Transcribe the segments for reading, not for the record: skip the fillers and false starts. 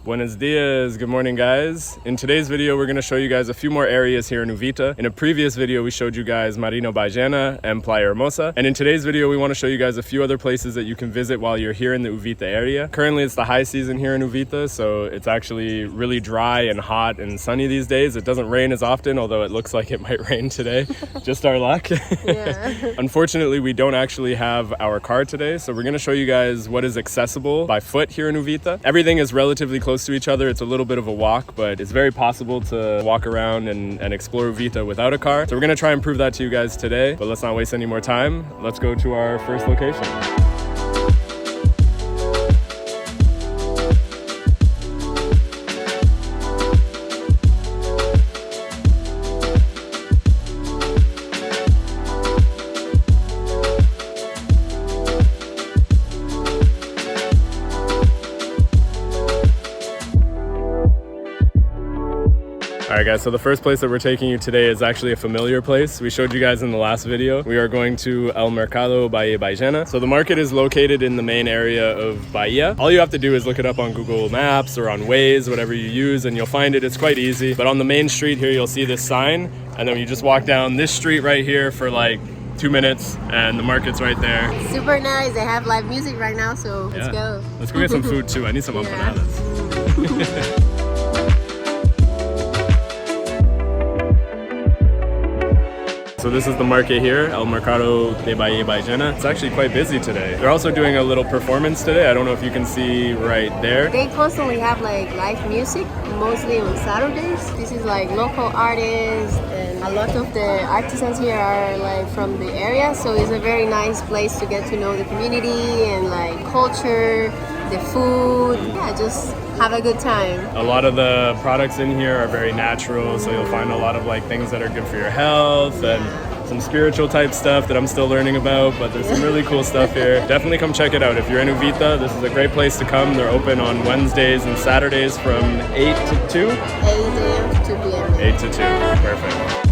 Buenos dias, good morning guys. In today's video we're going to show you guys a few more areas here in Uvita. In a previous video we showed you guys Marina Ballena and Playa Hermosa. And in today's video we want to show you guys a few other places that you can visit while you're here in the Uvita area. Currently it's the high season here in Uvita, so it's actually really dry and hot and sunny these days. It doesn't rain as often, although it looks like it might rain today. Just our luck. Yeah. Unfortunately we don't actually have our car today, so we're going to show you guys what is accessible by foot here in Uvita. Everything is relatively close to each other. It's a little bit of a walk, but it's very possible to walk around and explore Uvita without a car. So we're gonna try and prove that to you guys today, but let's not waste any more time. Let's go to our first location. Alright guys, so the first place that we're taking you today is actually a familiar place. We showed you guys in the last video. We are going to El Mercado de Bahia Ballena. So the market is located in the main area of Bahia. All you have to do is look it up on Google Maps or on Waze, whatever you use, and you'll find it. It's quite easy. But on the main street here, you'll see this sign, and then you just walk down this street right here for like 2 minutes, and the market's right there. Super nice. They have live music right now, so let's go. Let's go get some food too. I need some empanadas. So this is the market here, El Mercado de Bahia Ballena. It's actually quite busy today. They're also doing a little performance today. I don't know if you can see right there. They constantly have like live music, mostly on Saturdays. This is like local artists, and a lot of the artisans here are like from the area. So it's a very nice place to get to know the community and like culture, the food. Yeah, just have a good time. A lot of the products in here are very natural, so you'll find a lot of like things that are good for your health and some spiritual type stuff that I'm still learning about, but there's some really cool stuff here. Definitely come check it out. If you're in Uvita, this is a great place to come. They're open on Wednesdays and Saturdays from 8 to 2? 8 a.m. to 2 p.m. 8 to 2, perfect.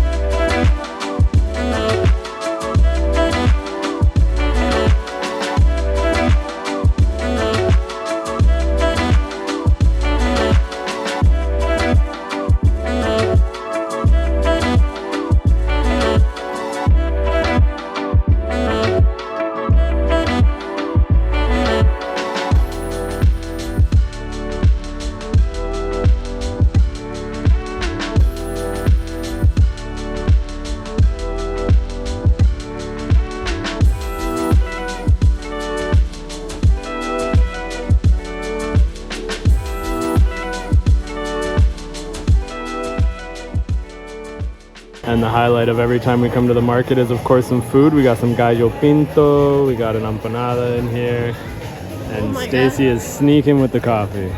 And the highlight of every time we come to the market is of course some food. We got some gallo pinto, we got an empanada in here, and Stacy is sneaking with the coffee.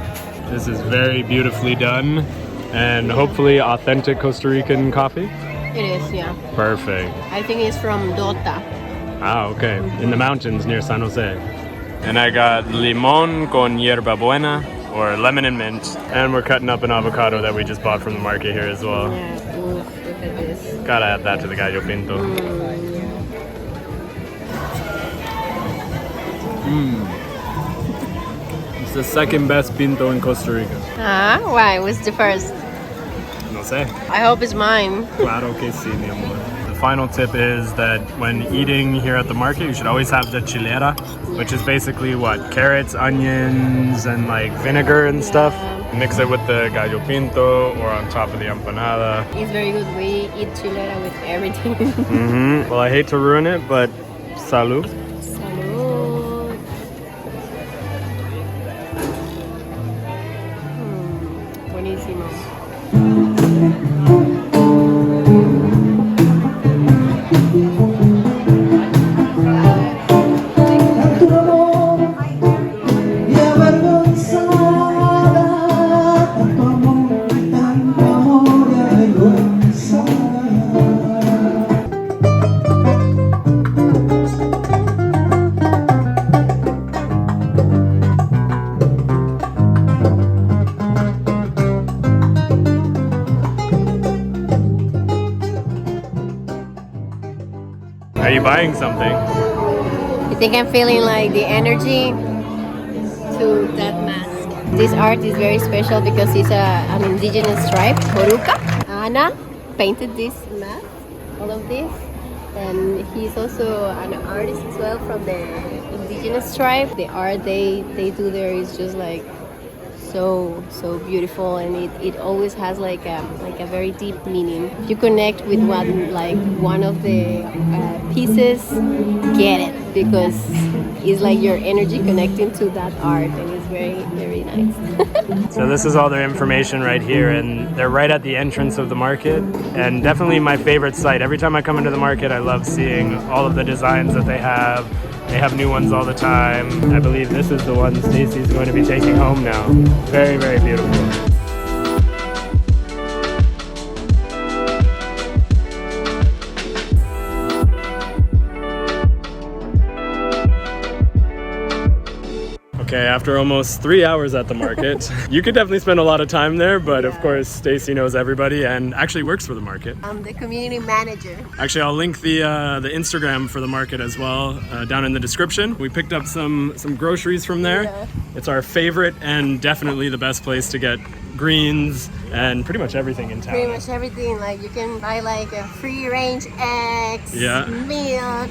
This is very beautifully done and hopefully authentic Costa Rican coffee. It is, yeah. Perfect. I think it's from Dota. Ah, okay. In the mountains near San Jose. And I got limon con hierba buena, or lemon and mint. And we're cutting up an avocado that we just bought from the market here as well. Yeah, oof, look at this. Gotta add that to the gallo pinto. It's the second best pinto in Costa Rica. Why? What's the first? No sé. I hope it's mine. Claro que sí, mi amor. The final tip is that when eating here at the market, you should always have the chilera, which is basically what? Carrots, onions, and like vinegar and stuff. Mix it with the gallo pinto or on top of the empanada. It's very good. We eat chilera with everything. Well, I hate to ruin it, but salud. Salud. Buenísimo. Are you buying something? I think I'm feeling like the energy to that mask. This art is very special because it's an indigenous tribe, Boruca. Ana painted this map, all of this. And he's also an artist as well from the indigenous tribe. The art they do there is just like so beautiful, and it always has like a very deep meaning. If you connect with one of the pieces, get it, because it's like your energy connecting to that art, and it's very nice. So this is all their information right here, and they're right at the entrance of the market, and definitely my favorite site. Every time I come into the market, I love seeing all of the designs that they have. They have new ones all the time. I believe this is the one Stacy's going to be taking home now. Very, very beautiful. Okay, after almost 3 hours at the market, you could definitely spend a lot of time there, but of course Stacy knows everybody and actually works for the market. I'm the community manager. Actually, I'll link the Instagram for the market as well down in the description. We picked up some groceries from there. Yeah. It's our favorite and definitely the best place to get greens and pretty much everything in town. Pretty much everything. Like you can buy like a free range eggs, milk,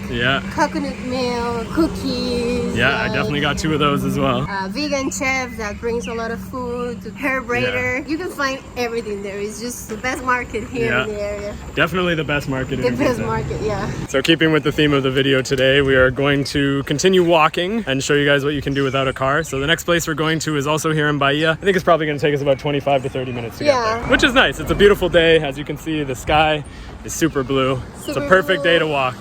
coconut milk, cookies. Yeah, I definitely got 2 of those as well. Vegan chef that brings a lot of food, herb raider. You can find everything there. It's just the best market here in the area. Definitely the best market in The best Uvita. market, yeah. So keeping with the theme of the video today, we are going to continue walking and show you guys what you can do without a car. So the next place we're going to is also here in Bahia. I think it's probably going to take us about 25 to 30 minutes to get there, which is nice. It's a beautiful day. As you can see, the sky is super blue. It's a perfect day to walk.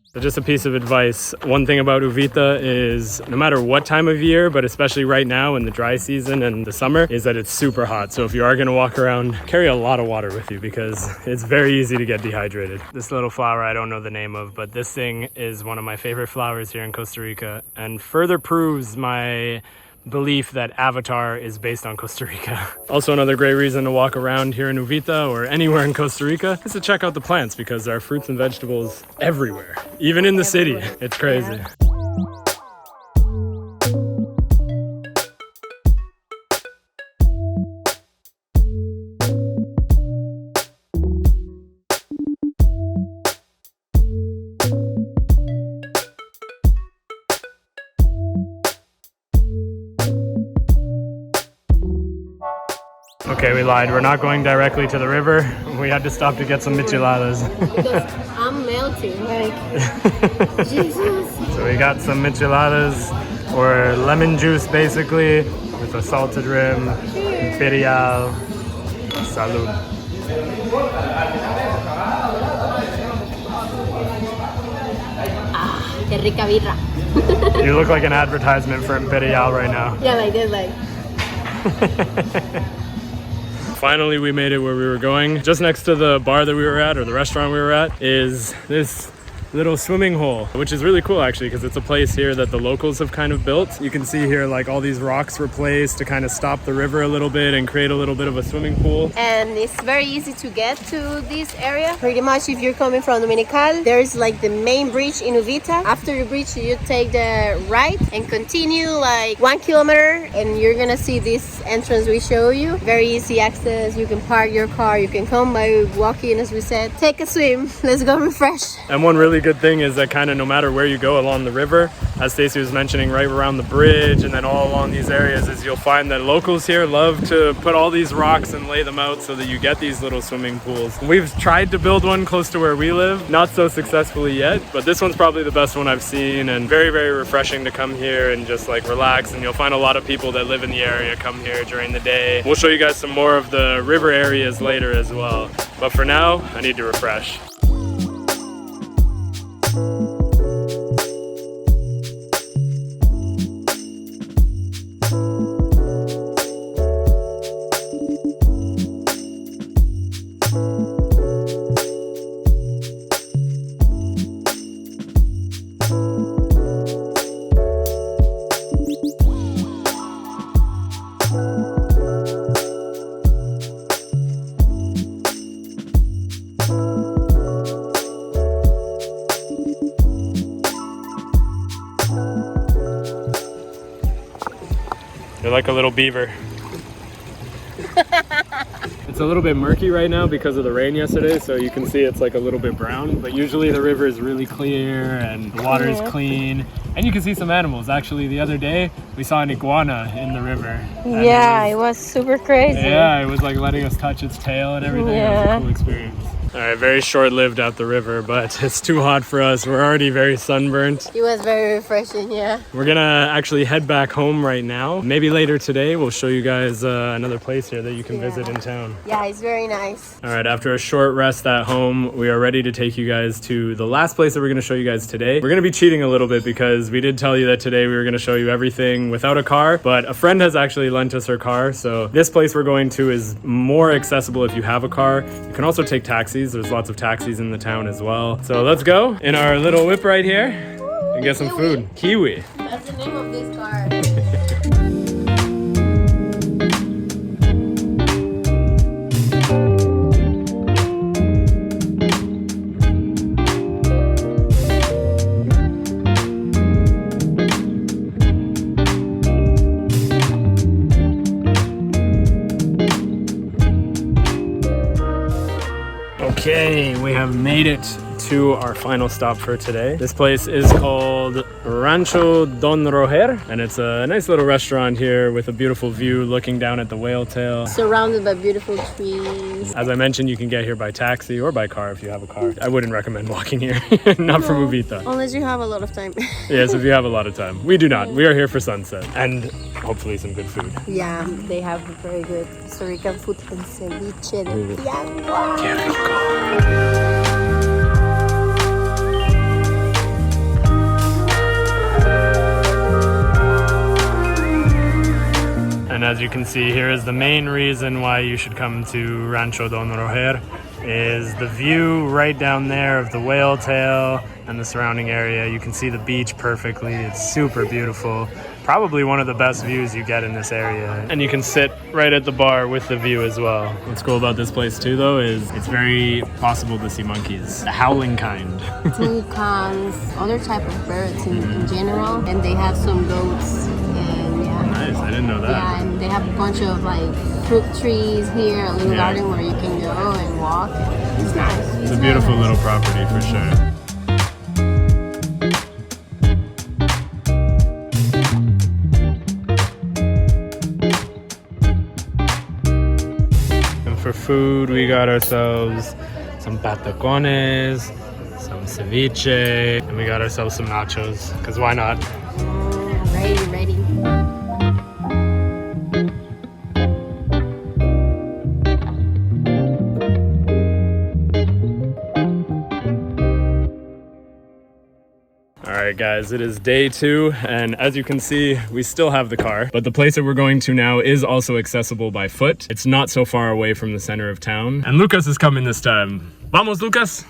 So just a piece of advice, one thing about Uvita is no matter what time of year, but especially right now in the dry season and the summer, is that it's super hot. So if you are gonna walk around, carry a lot of water with you because it's very easy to get dehydrated. This little flower I don't know the name of, but this thing is one of my favorite flowers here in Costa Rica and further proves my belief that Avatar is based on Costa Rica. Also another great reason to walk around here in Uvita or anywhere in Costa Rica is to check out the plants because there are fruits and vegetables everywhere, even in the city. It's crazy. Yeah. Okay, we lied. We're not going directly to the river. We had to stop to get some micheladas. Because I'm melting, like, Jesus. So we got some micheladas, or lemon juice basically, with a salted rim, imperial. Salud. Ah, qué rica birra. You look like an advertisement for Imperial right now. Yeah, like this, like. Finally, we made it where we were going. Just next to the bar that we were at, or the restaurant we were at, is this little swimming hole, which is really cool actually because it's a place here that the locals have kind of built. You can see here like all these rocks were placed to kind of stop the river a little bit and create a little bit of a swimming pool. And it's very easy to get to this area. Pretty much if you're coming from Dominical, there's like the main bridge in Uvita. After the bridge, you take the right and continue like 1 kilometer and you're gonna see this entrance we show you. Very easy access. You can park your car. You can come by walking, as we said. Take a swim. Let's go refresh. And one really good thing is that kind of no matter where you go along the river, as Stacy was mentioning, right around the bridge and then all along these areas, is you'll find that locals here love to put all these rocks and lay them out so that you get these little swimming pools. We've tried to build one close to where we live, not so successfully yet, but this one's probably the best one I've seen, and very, very refreshing to come here and just like relax. And you'll find a lot of people that live in the area come here during the day. We'll show you guys some more of the river areas later as well. But for now, I need to refresh. They're like a little beaver. It's a little bit murky right now because of the rain yesterday, so you can see it's like a little bit brown, but usually the river is really clear and the water is clean. And you can see some animals. Actually, the other day, we saw an iguana in the river. Yeah, it was super crazy. Yeah, it was like letting us touch its tail and everything. Yeah. It was a cool experience. All right, very short-lived at the river, but it's too hot for us. We're already very sunburnt. It was very refreshing, yeah. We're gonna actually head back home right now. Maybe later today, we'll show you guys another place here that you can visit in town. Yeah, it's very nice. All right, after a short rest at home, we are ready to take you guys to the last place that we're gonna show you guys today. We're gonna be cheating a little bit because we did tell you that today we were gonna show you everything without a car, but a friend has actually lent us her car. So this place we're going to is more accessible if you have a car. You can also take taxis. There's lots of taxis in the town as well. So let's go in our little whip right here and get some food. Kiwi. That's the name of this car. Okay, we have made it to our final stop for today. This place is called Rancho Don Roger, and it's a nice little restaurant here with a beautiful view looking down at the whale tail. Surrounded by beautiful trees. As I mentioned, you can get here by taxi or by car if you have a car. I wouldn't recommend walking here, not from Uvita. Unless you have a lot of time. Yes, if you have a lot of time. We do not. We are here for sunset and hopefully some good food. Yeah, they have very good Costa Rican food and ceviche de tiangua. Qué rico. And as you can see, here is the main reason why you should come to Rancho Don Roger is the view right down there of the whale tail and the surrounding area. You can see the beach perfectly. It's super beautiful. Probably one of the best views you get in this area. And you can sit right at the bar with the view as well. What's cool about this place too though is it's very possible to see monkeys. The howling kind. Toucans, other type of birds in general. And they have some goats. And yeah. Nice, I didn't know that. Yeah, and they have a bunch of like fruit trees here, a little garden where you can go and walk. It's nice. It's a beautiful little property for sure. For food, we got ourselves some patacones, some ceviche, and we got ourselves some nachos, because why not? Ready. Alright guys, it is day 2, and as you can see, we still have the car, but the place that we're going to now is also accessible by foot. It's not so far away from the center of town. And Lucas is coming this time. Vamos, Lucas!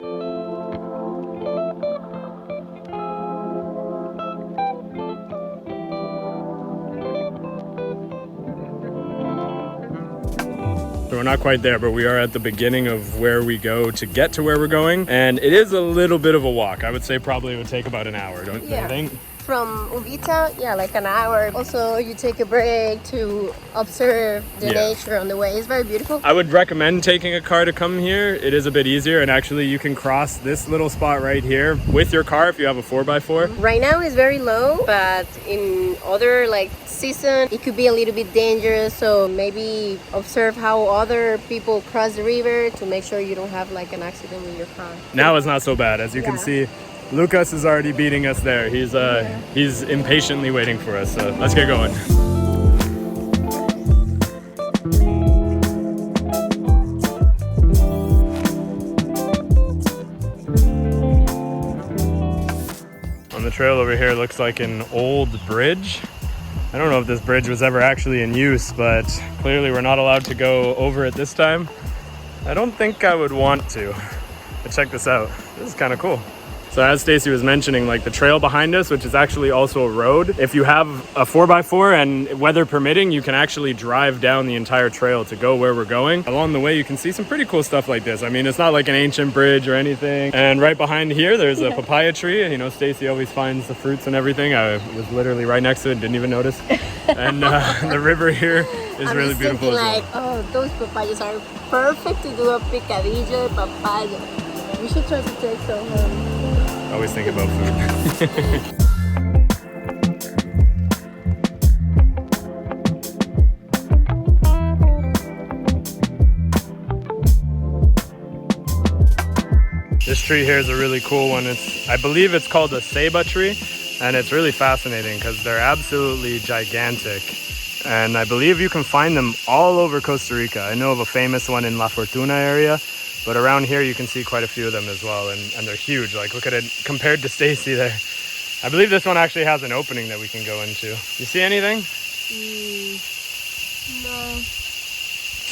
So we're not quite there, but we are at the beginning of where we go to get to where we're going. And it is a little bit of a walk. I would say probably it would take about an hour, don't you think? From Uvita, yeah, like an hour. Also, you take a break to observe the nature on the way. It's very beautiful. I would recommend taking a car to come here. It is a bit easier, and actually you can cross this little spot right here with your car if you have a 4x4. Right now it's very low, but in other like season, it could be a little bit dangerous. So maybe observe how other people cross the river to make sure you don't have like an accident with your car. Now it's not so bad, as you can see. Lucas is already beating us there. He's impatiently waiting for us, so let's get going. On the trail over here looks like an old bridge. I don't know if this bridge was ever actually in use, but clearly we're not allowed to go over it this time. I don't think I would want to. But check this out. This is kind of cool. So as Stacy was mentioning, like the trail behind us, which is actually also a road, if you have a 4x4 and weather permitting, you can actually drive down the entire trail to go where we're going. Along the way, you can see some pretty cool stuff like this. I mean, it's not like an ancient bridge or anything. And right behind here, there's a papaya tree. You know, Stacy always finds the fruits and everything. I was literally right next to it, didn't even notice. And the river here is really beautiful as well. Like, oh, those papayas are perfect to do a picadillo de papaya. We should try to take some home. Always think about food. This tree here is a really cool one. I believe it's called a ceiba tree, and it's really fascinating because they're absolutely gigantic. And I believe you can find them all over Costa Rica. I know of a famous one in La Fortuna area, but around here you can see quite a few of them as well, and they're huge. Like, look at it compared to Stacy there. I believe this one actually has an opening that we can go into. You see anything? No.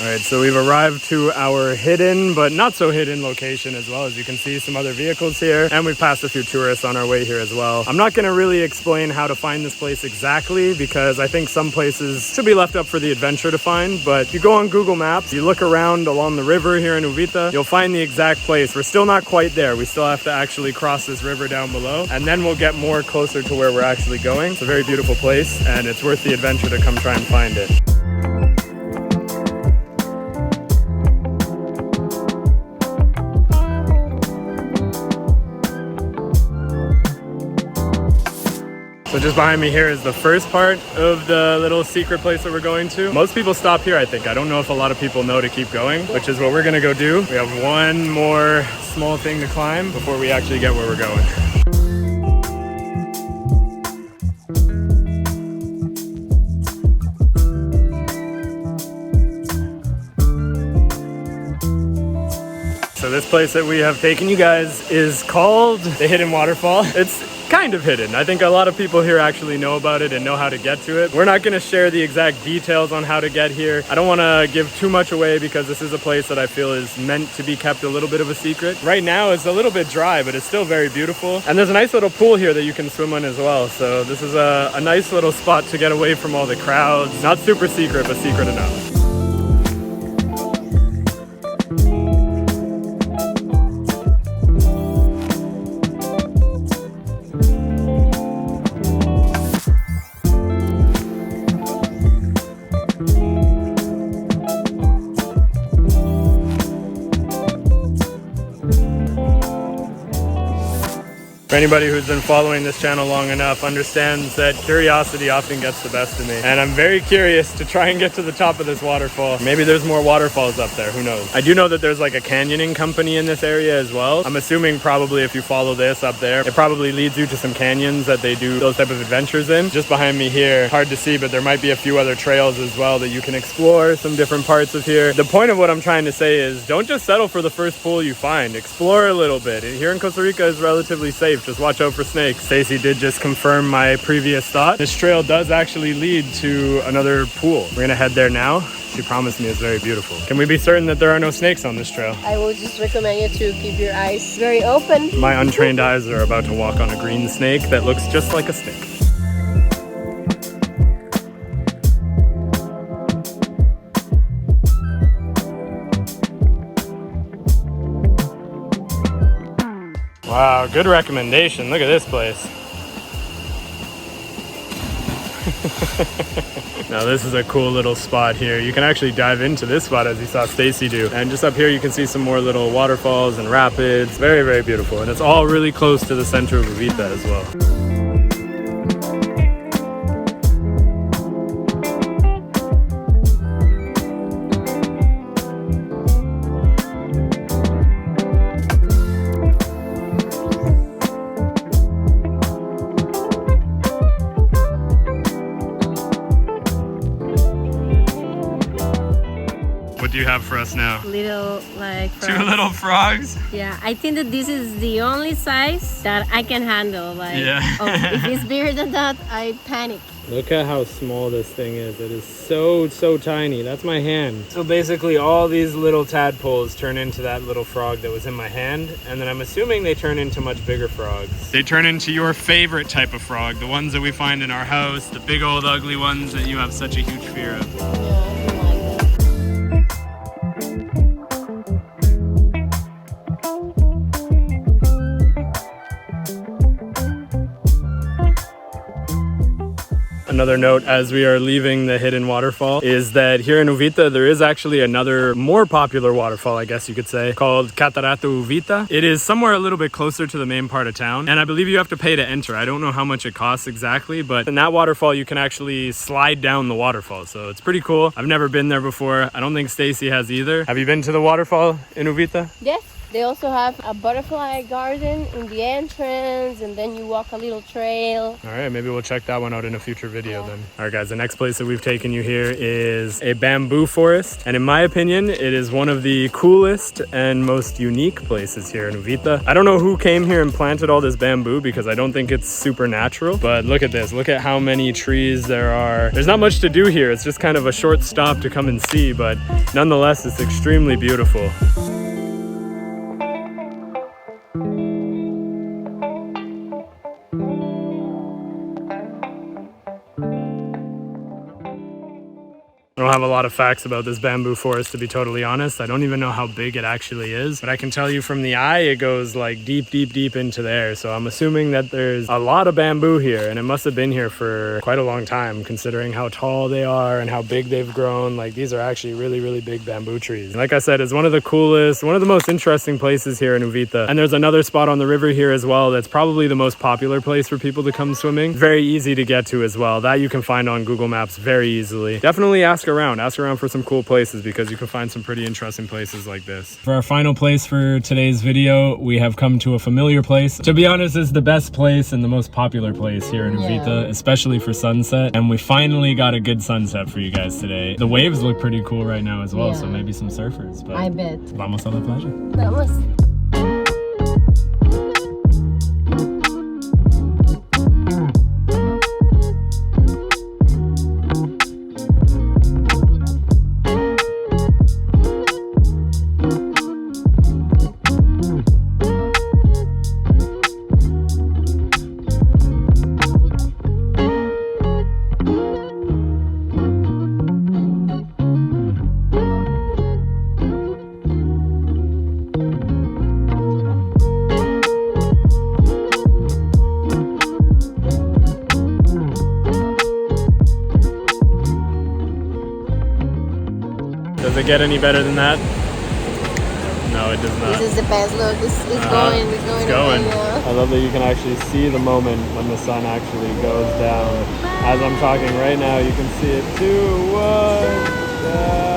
All right, so we've arrived to our hidden but not so hidden location as well. As you can see, some other vehicles here, and we've passed a few tourists on our way here as well. I'm not going to really explain how to find this place exactly because I think some places should be left up for the adventure to find, but if you go on Google Maps, you look around along the river here in Uvita, you'll find the exact place. We're still not quite there. We still have to actually cross this river down below, and then we'll get more closer to where we're actually going. It's a very beautiful place, and it's worth the adventure to come try and find it. So just behind me here is the first part of the little secret place that we're going to. Most people stop here, I think. I don't know if a lot of people know to keep going, which is what we're gonna go do. We have one more small thing to climb before we actually get where we're going. So this place that we have taken you guys is called the Hidden Waterfall. It's kind of hidden. I think a lot of people here actually know about it and know how to get to it. We're not going to share the exact details on how to get here. I don't want to give too much away because this is a place that I feel is meant to be kept a little bit of a secret. Right now it's a little bit dry, but it's still very beautiful. And there's a nice little pool here that you can swim in as well. So this is a nice little spot to get away from all the crowds. Not super secret, but secret enough. For anybody who's been following this channel long enough understands that curiosity often gets the best of me. And I'm very curious to try and get to the top of this waterfall. Maybe there's more waterfalls up there, who knows? I do know that there's like a canyoning company in this area as well. I'm assuming probably if you follow this up there, it probably leads you to some canyons that they do those type of adventures in. Just behind me here, hard to see, but there might be a few other trails as well that you can explore, some different parts of here. The point of what I'm trying to say is don't just settle for the first pool you find. Explore a little bit. Here in Costa Rica is relatively safe. Just watch out for snakes. Stacy did just confirm my previous thought. This trail does actually lead to another pool. We're gonna head there now. She promised me it's very beautiful. Can we be certain that there are no snakes on this trail? I would just recommend you to keep your eyes very open. My untrained eyes are about to walk on a green snake that looks just like a snake. Wow, good recommendation. Look at this place. Now this is a cool little spot here. You can actually dive into this spot as you saw Stacy do. And just up here you can see some more little waterfalls and rapids. Very, very beautiful. And it's all really close to the center of Uvita as well. What do you have for us now? Little like frogs. 2 little frogs? Yeah, I think that this is the only size that I can handle. Like, yeah. If it's bigger than that, I panic. Look at how small this thing is. It is so tiny. That's my hand. So basically all these little tadpoles turn into that little frog that was in my hand, and then I'm assuming they turn into much bigger frogs. They turn into your favorite type of frog, the ones that we find in our house, the big old ugly ones that you have such a huge fear of. Yeah, I don't like that. Another note as we are leaving the Hidden Waterfall is that here in Uvita there is actually another more popular waterfall, I guess you could say, called Catarato Uvita. It is somewhere a little bit closer to the main part of town, and I believe you have to pay to enter. I don't know how much it costs exactly, but in that waterfall you can actually slide down the waterfall, so it's pretty cool. I've never been there before. I don't think Stacy has either. Have you been to the waterfall in Uvita? Yes. They also have a butterfly garden in the entrance, and then you walk a little trail. All right, maybe we'll check that one out in a future video then. All right, guys, the next place that we've taken you here is a bamboo forest. And in my opinion, it is one of the coolest and most unique places here in Uvita. I don't know who came here and planted all this bamboo because I don't think it's super natural. But look at this. Look at how many trees there are. There's not much to do here. It's just kind of a short stop to come and see, but nonetheless, it's extremely beautiful. I don't have a lot of facts about this bamboo forest, to be totally honest. I don't even know how big it actually is, but I can tell you from the eye, it goes like deep into there. So I'm assuming that there's a lot of bamboo here, and it must have been here for quite a long time, considering how tall they are and how big they've grown. Like, these are actually really big bamboo trees. Like I said, it's one of the coolest, one of the most interesting places here in Uvita. And there's another spot on the river here as well that's probably the most popular place for people to come swimming. Very easy to get to as well. That you can find on Google Maps very easily. Definitely ask around for some cool places, because you can find some pretty interesting places like this. For our final place for today's video, we have come to a familiar place. To be honest, it's the best place and the most popular place here in Uvita, especially for sunset. And we finally got a good sunset for you guys today. The waves look pretty cool right now as well, so maybe some surfers. But I bet. Vamos a la playa. Vamos. Does it get any better than that? No, it does not. This is the best. Look, it's going. It's going. I love that you can actually see the moment when the sun actually goes down. As I'm talking right now, you can see it. 2, 1, down.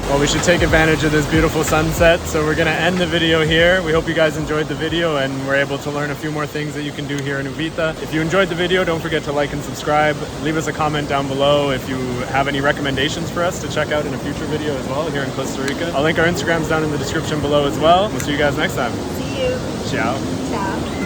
Well, we should take advantage of this beautiful sunset, so we're gonna end the video here. We hope you guys enjoyed the video and were able to learn a few more things that you can do here in Uvita. If you enjoyed the video, don't forget to like and subscribe. Leave us a comment down below if you have any recommendations for us to check out in a future video as well here in Costa Rica. I'll link our Instagrams down in the description below as well. We'll see you guys next time. See you. Ciao. Ciao.